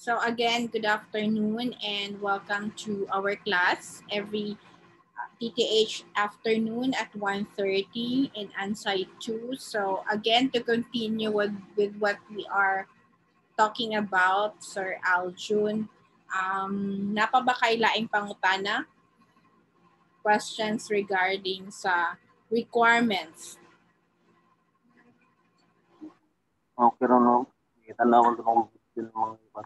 So again, good afternoon and welcome to our class every TTH afternoon at 1:30 in Ansai 2. So again, to continue with what we are talking about, Sir Aljun, napabakailaing pangutana? Questions regarding sa requirements. Okay, no. Kita na ako ng mga iba.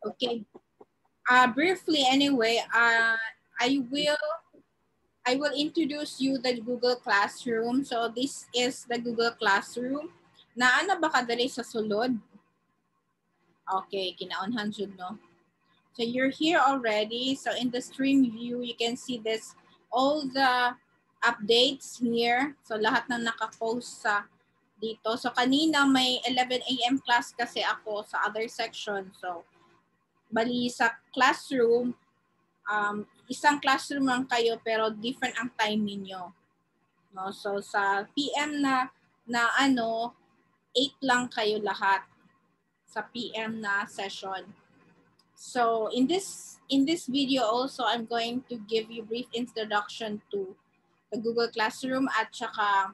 Okay. Briefly anyway, I will introduce you the Google Classroom. So this is the Google Classroom. Naana ba kadali sa sulod? Okay, kinaunhan jud no. So you're here already. So in the stream view, you can see this all the updates here. So lahat ng naka-post sa dito. So kanina may 11 a.m. class kasi ako sa other section. So bali sa classroom, isang classroom lang kayo pero different ang time ninyo. No? So sa PM na 8 lang kayo lahat sa PM na session. So in this video also, I'm going to give you brief introduction to the Google Classroom at saka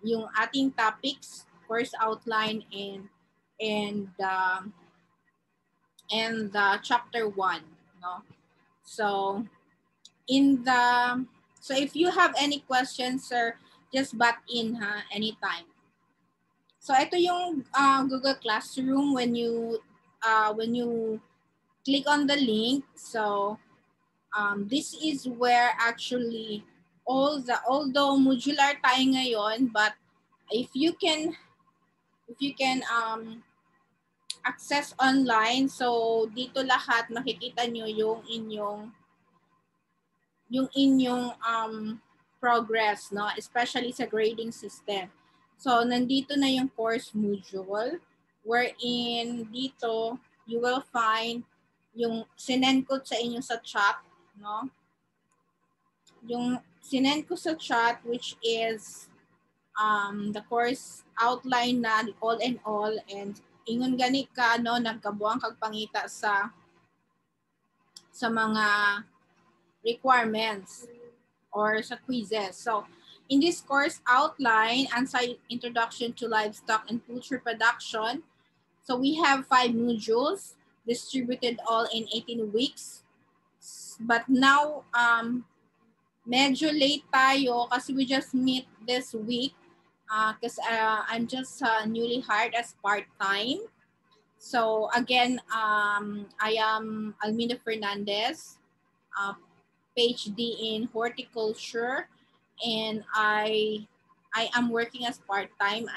yung ating topics, course outline and the chapter 1, no? So so if you have any questions, sir, just butt in anytime. So ito yung Google Classroom when you click on the link. So this is where actually although modular tayo ngayon, but if you can access online, so dito lahat makikita nyo yung inyong progress, no? Especially sa grading system. So nandito na yung course module wherein dito you will find yung sinend ko sa inyo sa chat, no? Yung sinend ko sa chat, which is the course outline na all in all, and ingon gani ka no nagkabuang kag pangita sa mga requirements or sa quizzes. So in this course outline, answer introduction to livestock and poultry production. So we have 5 modules distributed all in 18 weeks. But now medyo late tayo kasi we just meet this week because I'm just newly hired as part-time. So again, I am Almina Fernandez, PhD in horticulture, and I am working as part-time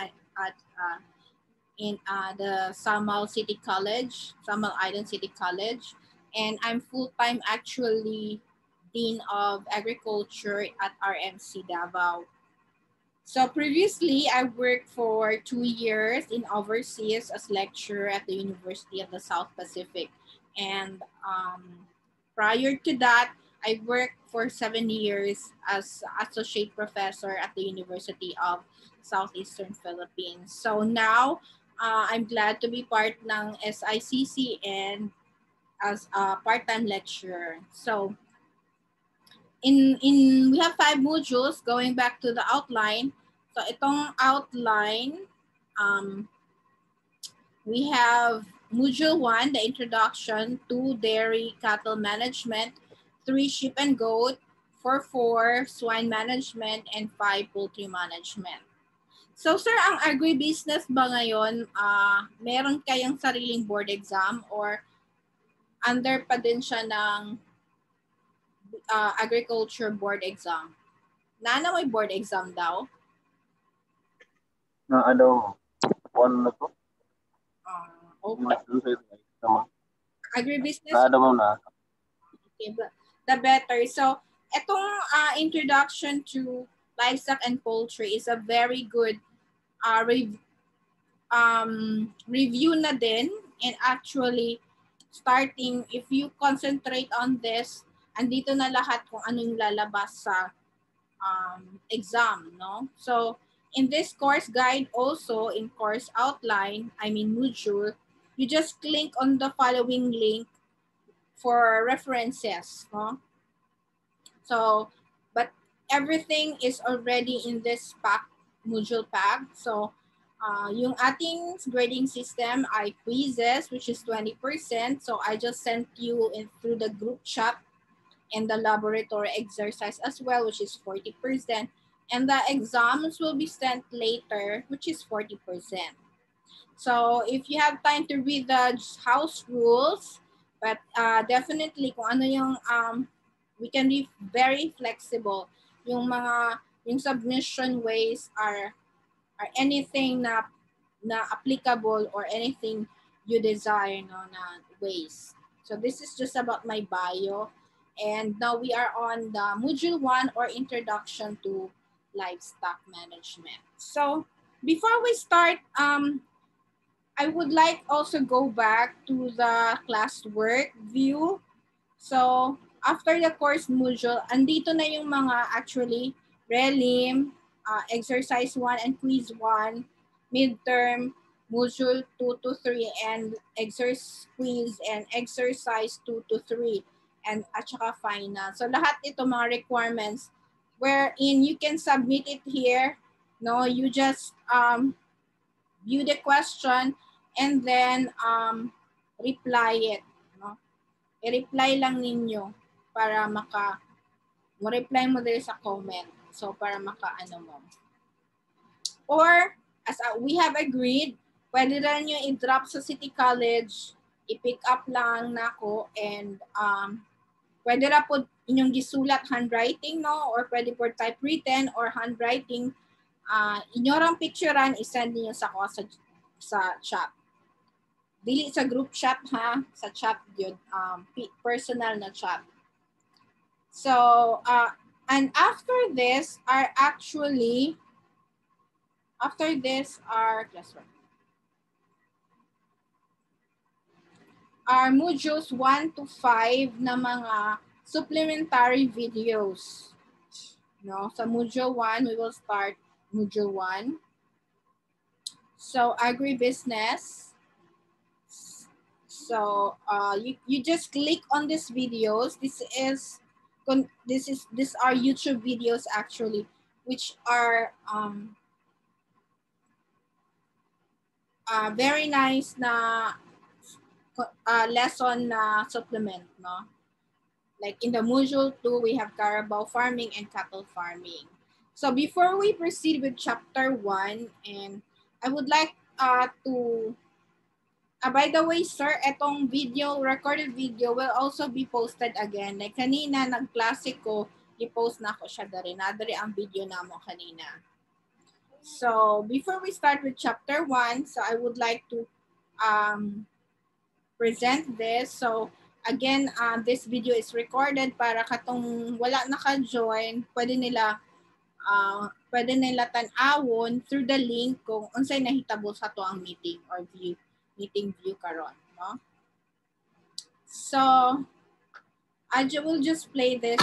in the Samal City College, Samal Island City College, and I'm full-time actually Dean of Agriculture at RMC Davao. So previously, I worked for 2 years in overseas as lecturer at the University of the South Pacific. And prior to that, I worked for 7 years as associate professor at the University of Southeastern Philippines. So now, I'm glad to be part ng SICC and as a part-time lecturer. So we have 5 modules. Going back to the outline, so itong outline, we have module 1, the introduction to dairy cattle management, 3 sheep and goat, 4 swine management, and 5 poultry management. So sir, ang agribusiness ba ngayon, meron kayong sariling board exam or under pa din siya ng agriculture board exam? Na may board exam daw? Na ano, one na to. Okay. Agribusiness. Na mo na. Okay, the better. So, etong introduction to livestock and poultry is a very good review na din, and actually starting if you concentrate on this, andito na lahat kung anong lalabas sa exam, no? So in this course guide also, in course outline, module, you just click on the following link for references, no? So, but everything is already in this module pack. So, yung ating grading system ay quizzes, which is 20%. So, I just sent you through the group chat and the laboratory exercise as well, which is 40%. And the exams will be sent later, which is 40%. So if you have time to read the house rules, but definitely kung ano yung, we can be very flexible. Yung submission ways are anything na applicable or anything you desire, no, na ways. So this is just about my bio. And now we are on the module 1 or introduction to livestock management. So before we start, I would like also go back to the classwork view. So after the course module, andito na yung mga actually prelim, exercise 1 and quiz 1, midterm, module 2 to 3, and quiz and exercise 2 to 3, and at saka final. So lahat ito mga requirements wherein you can submit it here. No, you just view the question and then reply it. No? I-reply lang ninyo para mo-reply mo din sa comment. So para maka-ano mo. Or as we have agreed, pwede rin nyo i-drop sa City College, i-pick up lang nako, and pwede ra po inyong gisulat handwriting, no? Or pwede po typewritten or handwriting. Inyorang picturean, isend niyo sa ko sa chat. Dili sa group chat, ha? Sa chat yun, personal na chat. So, and after this are actually, are modules 1 to 5 na mga supplementary videos. No? Sa module 1, we will start module 1. So, agribusiness. So, you just click on these videos. These are YouTube videos actually, which are very nice na lesson na supplement, no? Like in the module 2, we have Carabao farming and cattle farming. So before we proceed with chapter 1, and I would like to, by the way, sir, etong video, recorded video will also be posted again. Like kanina, nag-klase ko, i-post na ko siya dari. Nadari ang video na mo kanina. So before we start with chapter 1, so I would like to present this. So again, this video is recorded para katong wala naka-join, pwede nila tan-awon through the link kung unsay nahitabo sa to ang meeting or meeting view karon, no? So I will just play this.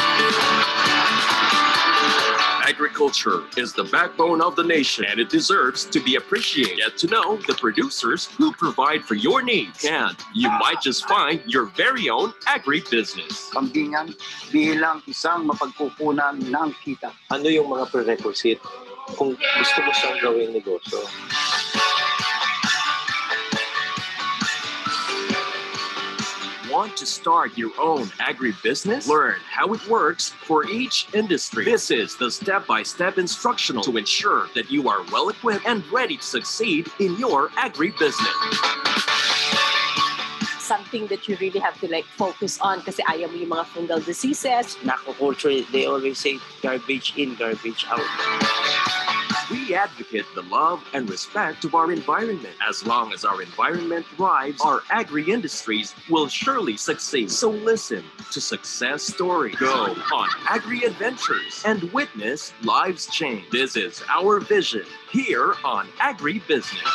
Agriculture is the backbone of the nation, and it deserves to be appreciated. Get to know the producers who provide for your needs, and you might just find your very own agribusiness. Kambingan bilang isang mapagkukunan ng kita. Ano yung mga prerequisite kung gusto mo siyang gawing negosyo? Want to start your own agribusiness? Learn how it works for each industry. This is the step-by-step instructional to ensure that you are well-equipped and ready to succeed in your agribusiness. Something that you really have to focus on kasi ayaw mo yung mga fungal diseases. In aquaculture, they always say garbage in, garbage out. We advocate the love and respect of our environment. As long as our environment thrives, our agri-industries will surely succeed. So listen to success stories. Go on agri-adventures and witness lives change. This is our vision here on Agribusiness.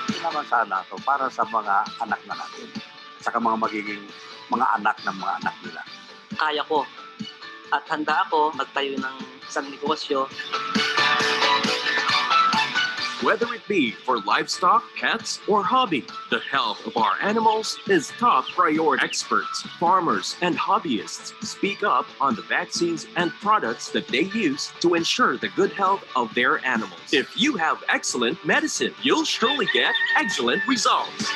Ito naman sana to para sa mga anak na natin. Saka mga magiging mga anak ng mga anak nila. Kaya ko at handa ako magtayo ng isang negosyo. Whether it be for livestock, pets, or hobby, the health of our animals is top priority. Experts, farmers, and hobbyists speak up on the vaccines and products that they use to ensure the good health of their animals. If you have excellent medicine, you'll surely get excellent results.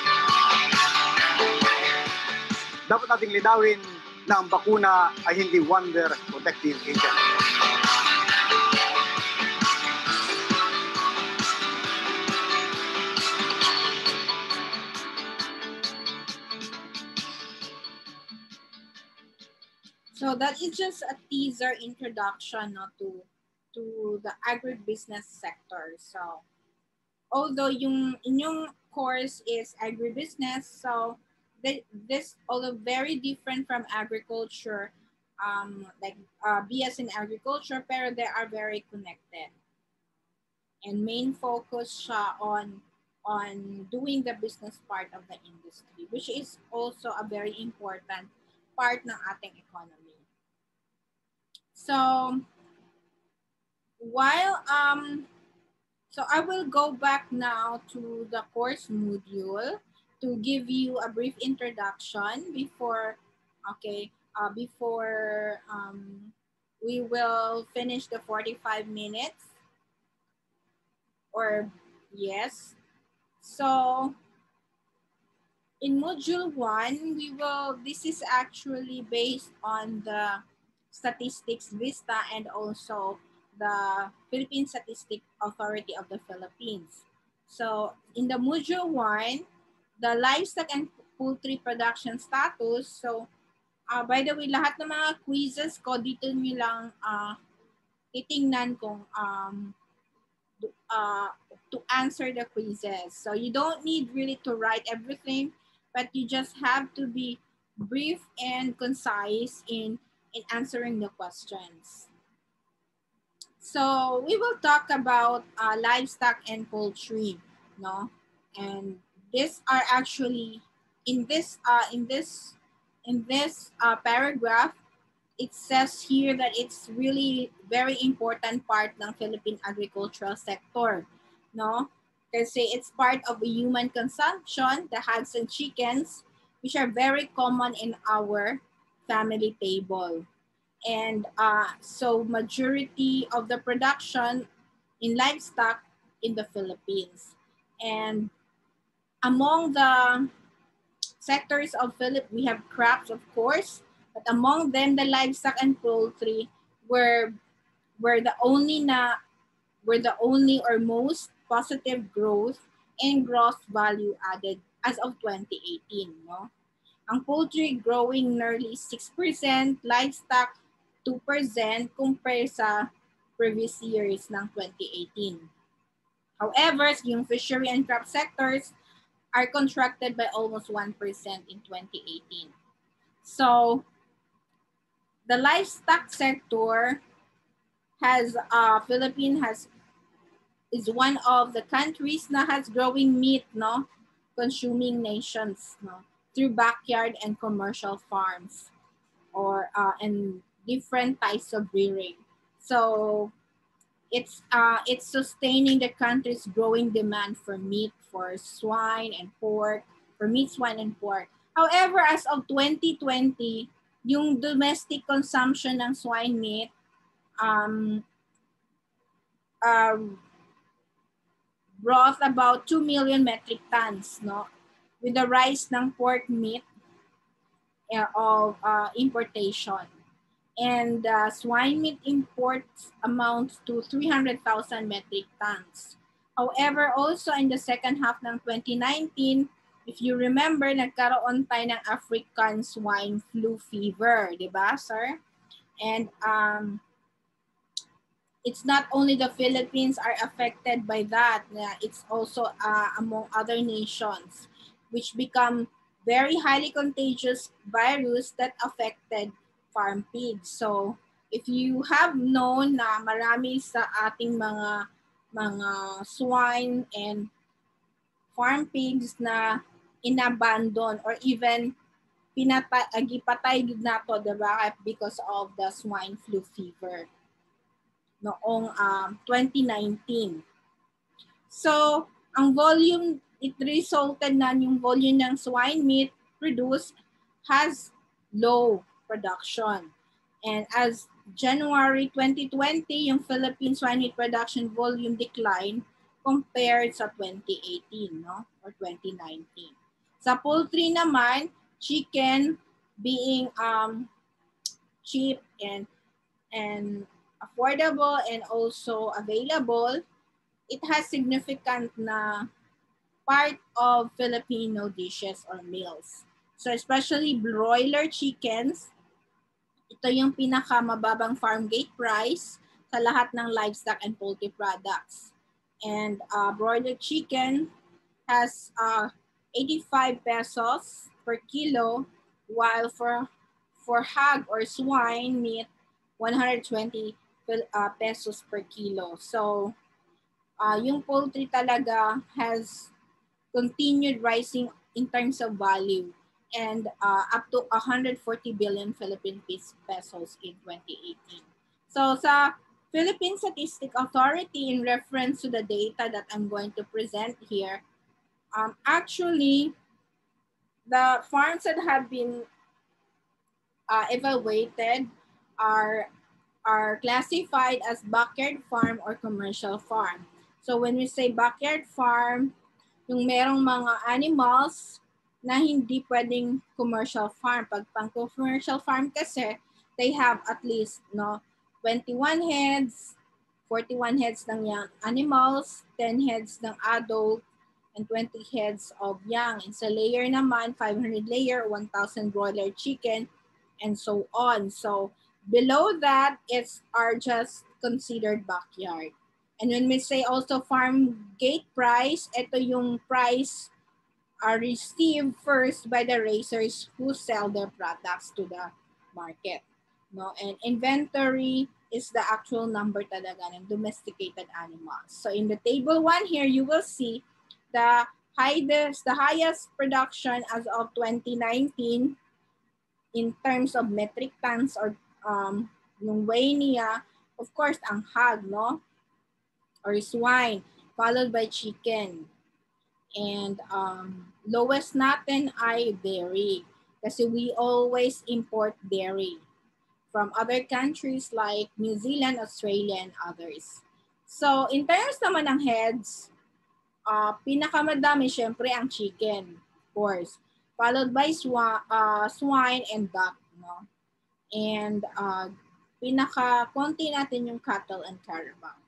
Dapat nating linawin na ang bakuna ay hindi wonder protective agent. So that is just a teaser introduction to the agribusiness sector. So although yung inyong course is agribusiness, so this although very different from agriculture, like BS in agriculture, pero they are very connected. And main focus siya on doing the business part of the industry, which is also a very important part ng ating economy. So while so I will go back now to the course module to give you a brief introduction before we will finish the 45 minutes. Or yes. So in module 1, this is actually based on the Statistics Vista and also the Philippine Statistic Authority of the Philippines. So in the module 1, the livestock and poultry production status. So by the way, lahat ng mga quizzes ko dito nyo lang titingnan kung to answer the quizzes. So you don't need really to write everything, but you just have to be brief and concise in answering the questions. So we will talk about livestock and poultry, no? And these are actually in this paragraph. It says here that it's really very important part ng Philippine agricultural sector, no? Kasi it's part of the human consumption, the hogs and chickens, which are very common in our family table. And so majority of the production in livestock in the Philippines. And among the sectors of Philippines, we have crops, of course, but among them, the livestock and poultry were the only or most positive growth and gross value added as of 2018, no? Ang poultry growing nearly 6%, livestock 2% compared sa previous years ng 2018. However, yung fishery and crop sectors are contracted by almost 1% in 2018. So the livestock sector is one of the countries na has growing meat, no, consuming nations, no, through backyard and commercial farms, or and different types of rearing. So it's sustaining the country's growing demand for meat, for swine and pork, for meat, swine and pork. However, as of 2020, yung domestic consumption ng swine meat brought about 2 million metric tons, no, with the rise ng pork meat of importation. And swine meat imports amounts to 300,000 metric tons. However, also in the second half ng 2019, if you remember, nagkaroon tayo ng African swine flu fever, di ba, sir? And it's not only the Philippines are affected by that, it's also among other nations, which become very highly contagious virus that affected farm pigs. So if you have known na marami sa ating mga swine and farm pigs na inabandon or even gipatay na to, diba, because of the swine flu fever noong 2019. So, ang volume, it resulted na yung volume ng swine meat produced has low production. And as January 2020, yung Philippine swine meat production volume declined compared sa 2018, no? Or 2019. Sa poultry naman, chicken being cheap and affordable and also available, it has significant na part of Filipino dishes or meals. So especially broiler chickens, ito yung pinakamababang farm gate price sa lahat ng livestock and poultry products. And broiler chicken has 85 pesos per kilo, while for hog or swine meat, 120 pesos per kilo. So yung poultry talaga has continued rising in terms of value and up to 140 billion Philippine pesos in 2018. So sa Philippine Statistic Authority, in reference to the data that I'm going to present here, actually the farms that have been evaluated are classified as backyard farm or commercial farm. So when we say backyard farm, yung merong mga animals na hindi pwedeng commercial farm. Pag pang commercial farm kasi, they have at least 21 heads, 41 heads ng young animals, 10 heads ng adult, and 20 heads of young. And sa layer naman, 500 layer, 1,000 broiler chicken, and so on. So below that, are just considered backyard. And when we say also farm gate price, ito yung price are received first by the raisers who sell their products to the market. No? And inventory is the actual number talaga ng domesticated animals. So in the table 1 here, you will see the highest production as of 2019 in terms of metric tons or yung weigh niya, of course, ang hog, no? Or swine, followed by chicken. And lowest natin ay dairy. Kasi we always import dairy from other countries like New Zealand, Australia, and others. So in terms naman ng heads, pinakamadami syempre ang chicken, of course. Followed by swine and duck. No? And pinaka-konti natin yung cattle and carabao.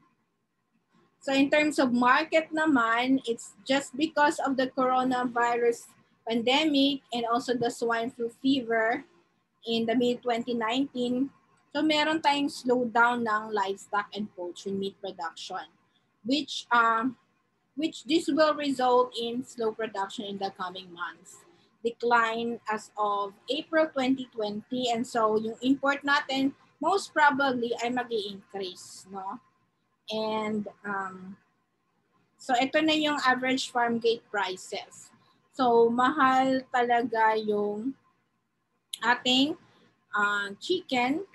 So in terms of market naman, it's just because of the coronavirus pandemic and also the swine flu fever in the mid-2019. So meron tayong slowdown ng livestock and poultry meat production, which this will result in slow production in the coming months. Decline as of April 2020, and so yung import natin most probably ay mag-i-increase, no? And so ito na yung average farm gate prices. So mahal talaga yung ating chicken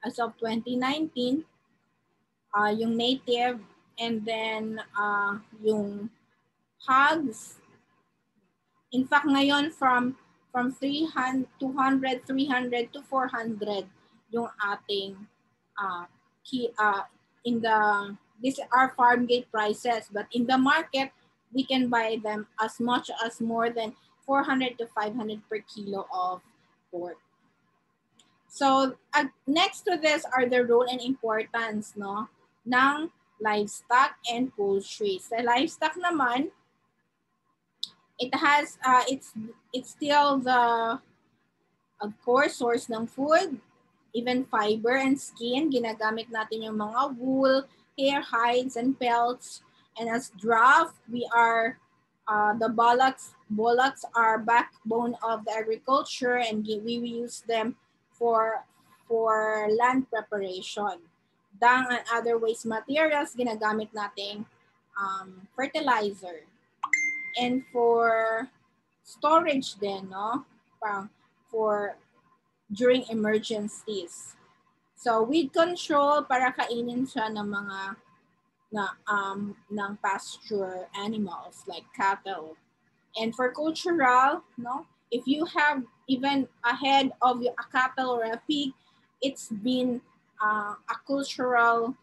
as of 2019, yung native, and then yung hogs. In fact, ngayon from 200, 300 to 400 yung ating these are farm gate prices, but in the market, we can buy them as much as more than 400 to 500 per kilo of pork. So next to this are the role and importance, no, ng livestock and poultry. Sa livestock naman, it has it's still the core source ng food, even fiber and skin. Ginagamit natin yung mga wool, hair, hides, and pelts. And as draft, we are the bullocks are backbone of the agriculture, and we use them for land preparation. Dung and other waste materials, ginagamit nating fertilizer. And for storage din, no? For during emergencies. So weed control para kainin siya ng mga ng pasture animals like cattle. And for cultural, no, if you have even a head of a cattle or a pig, it's been a cultural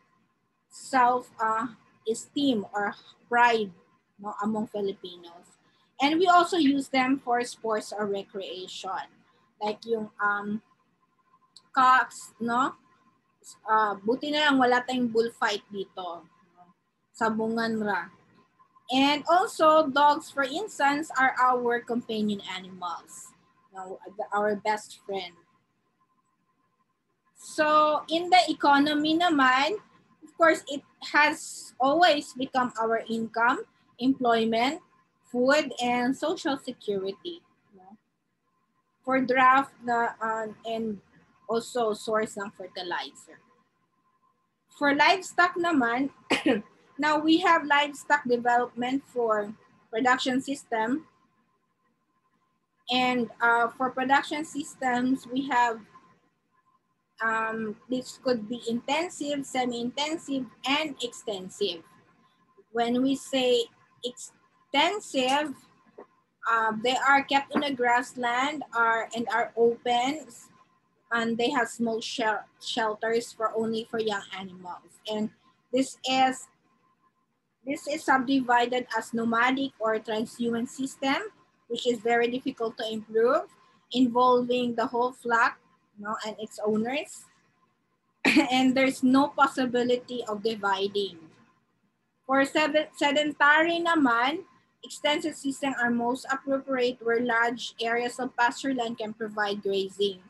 self-esteem or pride, no, among Filipinos. And we also use them for sports or recreation. Like yung cocks, no? Buti na lang wala tayong bullfight dito. No? Sabungan ra. And also, dogs, for instance, are our companion animals, no? Our best friend. So, in the economy naman, of course, it has always become our income, employment, food, and social security. No? For draft and also source ng fertilizer. For livestock naman, now we have livestock development for production system. And for production systems, we have this could be intensive, semi-intensive, and extensive. When we say extensive, they are kept in the grassland and are open, and they have small shelters only for young animals. And this is subdivided as nomadic or transhuman system, which is very difficult to improve, involving the whole flock, no, and its owners. And there's no possibility of dividing. For sedentary naman, extensive systems are most appropriate where large areas of pasture land can provide grazing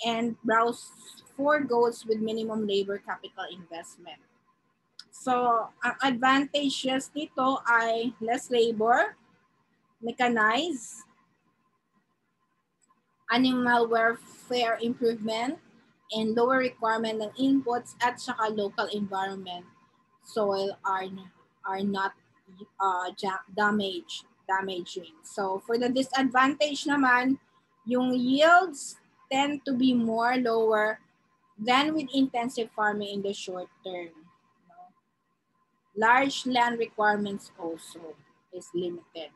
and browse for goats with minimum labor capital investment. So, ang advantages dito ay less labor, mechanized, animal welfare improvement, and lower requirement ng inputs at saka local environment. Soil are not damaging. So, for the disadvantage naman, yung yields tend to be lower than with intensive farming in the short term. Large land requirements also is limited.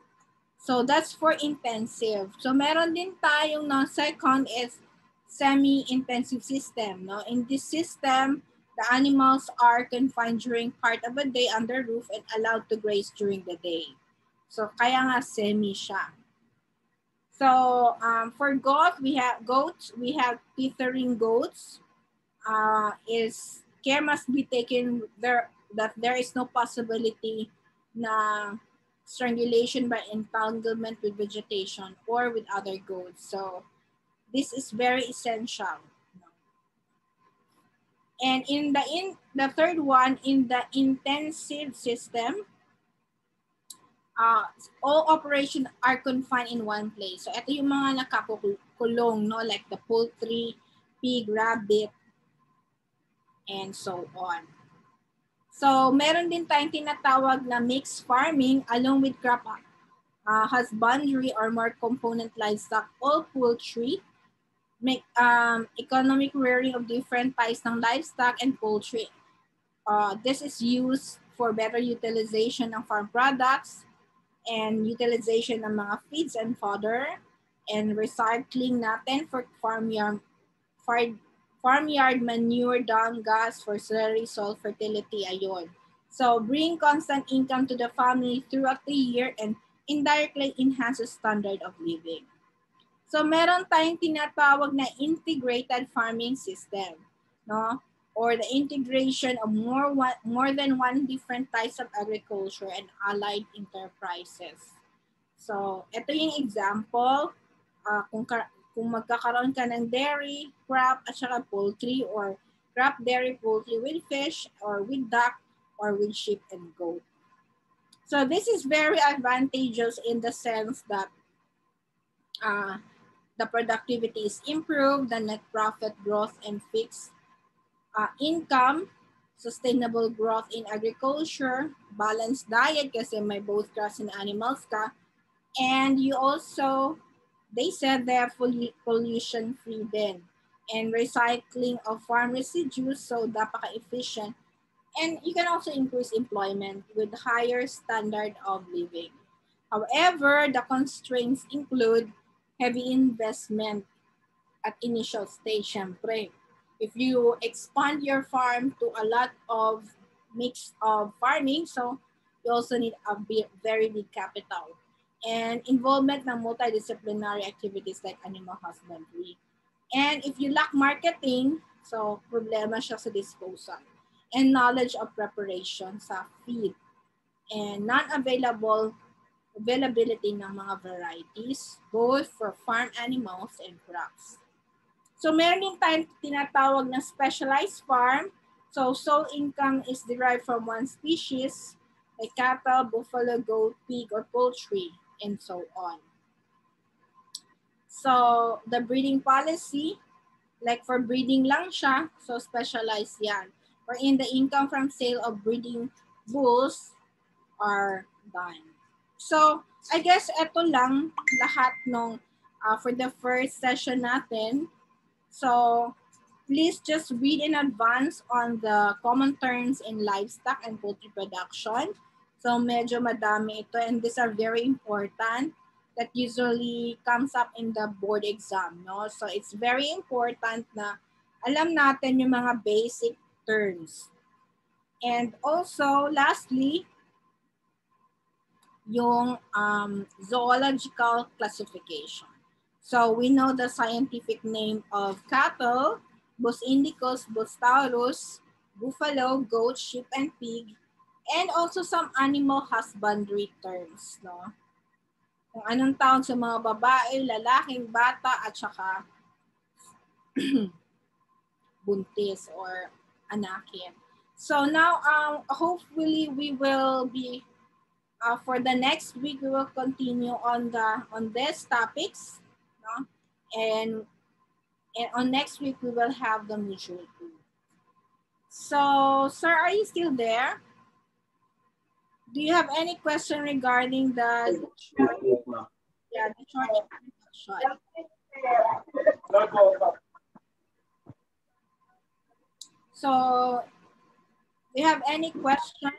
So that's for intensive. So meron din tayong second is semi-intensive system. No? In this system, the animals are confined during part of a day under roof and allowed to graze during the day. So kaya nga semi siya. So for we have tethering goats. Care must be taken that there is no possibility na strangulation by entanglement with vegetation or with other goats. So this is very essential. And in the third one, in the intensive system, all operations are confined in one place. So ito yung mga nakakulong, no, like the poultry, pig, rabbit, and so on. So, meron din tayong tinatawag na mixed farming along with crop husbandry or more component livestock, all poultry, economic rearing of different types ng livestock and poultry. This is used for better utilization ng farm products and utilization ng mga feeds and fodder and recycling natin for farmyard manure, dung, gas for slurry, soil fertility, ayun. So bring constant income to the family throughout the year and indirectly enhances standard of living. So meron tayong tinatawag na integrated farming system, no? Or the integration of more than one different types of agriculture and allied enterprises. So ito yung example, kung magkakaroon ka ng dairy, crop, at saka poultry, or crop, dairy, poultry with fish, or with duck, or with sheep and goat. So this is very advantageous in the sense that the productivity is improved, the net profit growth and fixed income, sustainable growth in agriculture, balanced diet kasi may both grass and animals ka, and you also, they said they're fully pollution-free din. And recycling of farm residues, so napaka-efficient. And you can also increase employment with higher standard of living. However, the constraints include heavy investment at initial stage, syempre. If you expand your farm to a lot of mix of farming, so you also need a very big capital. And involvement ng multidisciplinary activities like animal husbandry. And if you lack marketing, so problema siya sa disposal. And knowledge of preparation sa feed. And availability ng mga varieties, both for farm animals and crops. So meron din tayong tinatawag na specialized farm. So sole income is derived from one species, like cattle, buffalo, goat, pig, or poultry, and so on. So the breeding policy, like for breeding lang siya, so specialized yan. Or in the income from sale of breeding bulls are done. So I guess ito lang lahat nung for the first session natin. So please just read in advance on the common terms in livestock and poultry production. So medyo madami ito, and these are very important that usually comes up in the board exam. No? So it's very important na alam natin yung mga basic terms. And also, lastly, yung zoological classification. So we know the scientific name of cattle, Bos indicus, Bos taurus, buffalo, goat, sheep, and pig, and also some animal husbandry terms. No? Kung anong tawag sa mga babae, lalaking, bata, at saka buntis or anakin. So now, hopefully we will be, for the next week, we will continue on these topics. No? And on next week, we will have the module 2. So, sir, are you still there? Do you have any question regarding the short introduction? So, do you have any question